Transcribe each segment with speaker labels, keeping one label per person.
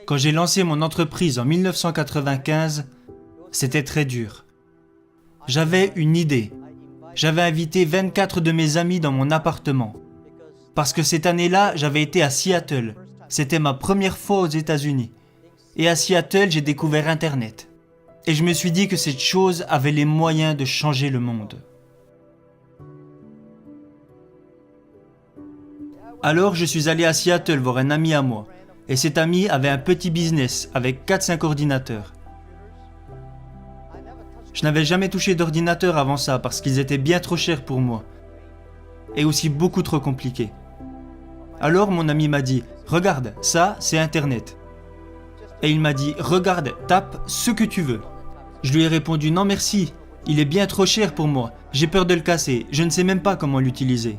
Speaker 1: Quand j'ai lancé mon entreprise en 1995, c'était très dur. J'avais une idée. J'avais invité 24 de mes amis dans mon appartement. Parce que cette année-là, j'avais été à Seattle. C'était ma première fois aux États-Unis. Et à Seattle, j'ai découvert Internet. Et je me suis dit que cette chose avait les moyens de changer le monde. Alors, je suis allé à Seattle voir un ami à moi. Et cet ami avait un petit business avec 4-5 ordinateurs. Je n'avais jamais touché d'ordinateur avant ça parce qu'ils étaient bien trop chers pour moi. Et aussi beaucoup trop compliqués. Alors mon ami m'a dit « Regarde, ça c'est Internet ». Et il m'a dit « Regarde, tape ce que tu veux ». Je lui ai répondu « Non merci, il est bien trop cher pour moi, j'ai peur de le casser, je ne sais même pas comment l'utiliser ».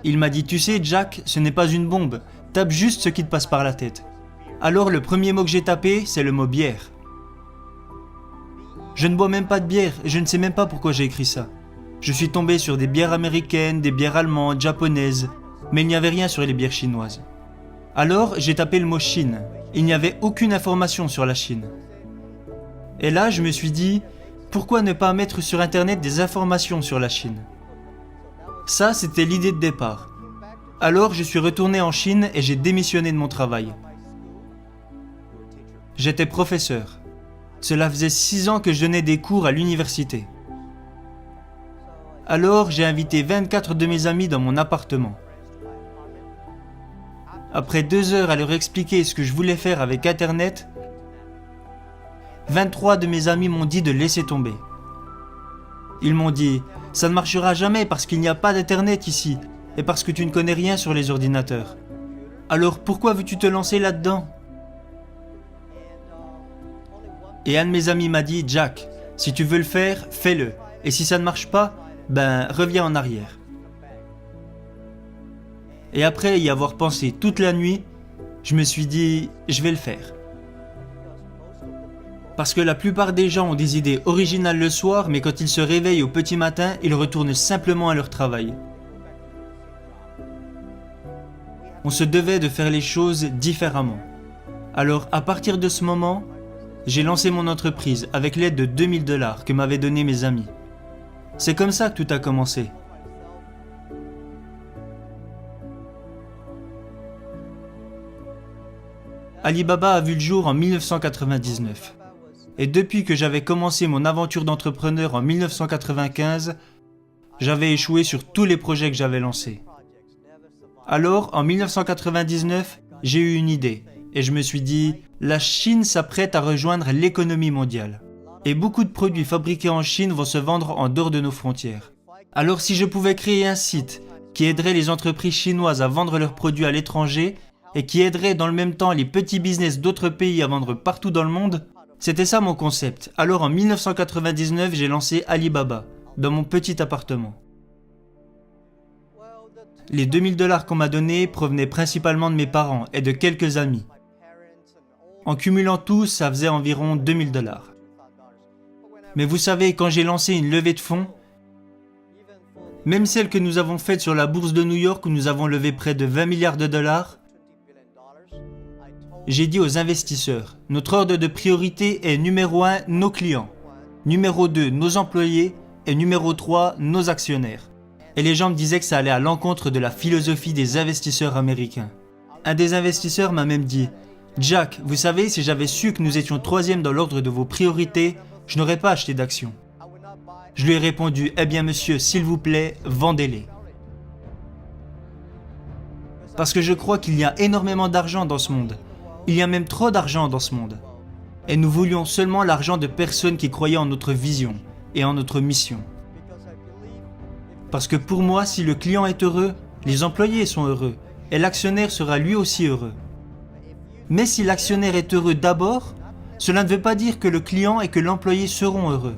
Speaker 1: Il m'a dit « Tu sais Jack, ce n'est pas une bombe, tape juste ce qui te passe par la tête ». Alors le premier mot que j'ai tapé, c'est le mot bière. Je ne bois même pas de bière, je ne sais même pas pourquoi j'ai écrit ça. Je suis tombé sur des bières américaines, des bières allemandes, japonaises, mais il n'y avait rien sur les bières chinoises. Alors j'ai tapé le mot Chine. Il n'y avait aucune information sur la Chine. Et là je me suis dit, pourquoi ne pas mettre sur internet des informations sur la Chine? Ça c'était l'idée de départ. Alors je suis retourné en Chine et j'ai démissionné de mon travail. J'étais professeur. Cela faisait 6 ans que je donnais des cours à l'université. Alors j'ai invité 24 de mes amis dans mon appartement. Après 2 heures à leur expliquer ce que je voulais faire avec Internet, 23 de mes amis m'ont dit de laisser tomber. Ils m'ont dit « Ça ne marchera jamais parce qu'il n'y a pas d'Internet ici et parce que tu ne connais rien sur les ordinateurs. Alors pourquoi veux-tu te lancer là-dedans ?» Et un de mes amis m'a dit « Jack, si tu veux le faire, fais-le. Et si ça ne marche pas, ben reviens en arrière. » Et après y avoir pensé toute la nuit, je me suis dit « Je vais le faire. » Parce que la plupart des gens ont des idées originales le soir, mais quand ils se réveillent au petit matin, ils retournent simplement à leur travail. On se devait de faire les choses différemment. Alors à partir de ce moment, j'ai lancé mon entreprise avec l'aide de 2000 $ que m'avaient donné mes amis. C'est comme ça que tout a commencé. Alibaba a vu le jour en 1999. Et depuis que j'avais commencé mon aventure d'entrepreneur en 1995, j'avais échoué sur tous les projets que j'avais lancés. Alors, en 1999, j'ai eu une idée et je me suis dit, la Chine s'apprête à rejoindre l'économie mondiale. Et beaucoup de produits fabriqués en Chine vont se vendre en dehors de nos frontières. Alors si je pouvais créer un site qui aiderait les entreprises chinoises à vendre leurs produits à l'étranger et qui aiderait dans le même temps les petits business d'autres pays à vendre partout dans le monde, c'était ça mon concept. Alors en 1999, j'ai lancé Alibaba, dans mon petit appartement. Les 2000 $ qu'on m'a donnés provenaient principalement de mes parents et de quelques amis. En cumulant tout, ça faisait environ 2000 $. Mais vous savez, quand j'ai lancé une levée de fonds, même celle que nous avons faite sur la bourse de New York où nous avons levé près de 20 milliards de $, j'ai dit aux investisseurs, notre ordre de priorité est numéro 1, nos clients, numéro 2, nos employés et numéro 3, nos actionnaires. Et les gens me disaient que ça allait à l'encontre de la philosophie des investisseurs américains. Un des investisseurs m'a même dit « Jack, vous savez, si j'avais su que nous étions 3e dans l'ordre de vos priorités, je n'aurais pas acheté d'actions. » Je lui ai répondu « Eh bien monsieur, s'il vous plaît, vendez-les. » Parce que je crois qu'il y a énormément d'argent dans ce monde. Il y a même trop d'argent dans ce monde. Et nous voulions seulement l'argent de personnes qui croyaient en notre vision et en notre mission. Parce que pour moi, si le client est heureux, les employés sont heureux et l'actionnaire sera lui aussi heureux. Mais si l'actionnaire est heureux d'abord, cela ne veut pas dire que le client et que l'employé seront heureux.